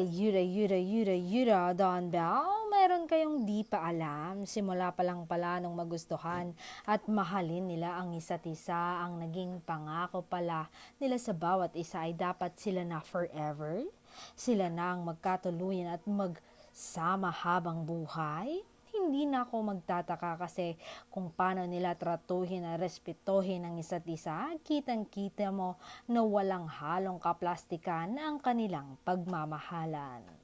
Yura, Don Bell, mayroon kayong di pa alam. Simula pa lang pala nung magustuhan at mahalin nila ang isa't isa, ang naging pangako pala nila sa bawat isa ay dapat sila na forever. Sila na ang magkatuluyan at magsama habang buhay. Hindi na ako magtataka kasi kung paano nila tratuhin at respetuhin ang isa't isa, kitang-kita mo na walang halong kaplastikan ang kanilang pagmamahalan.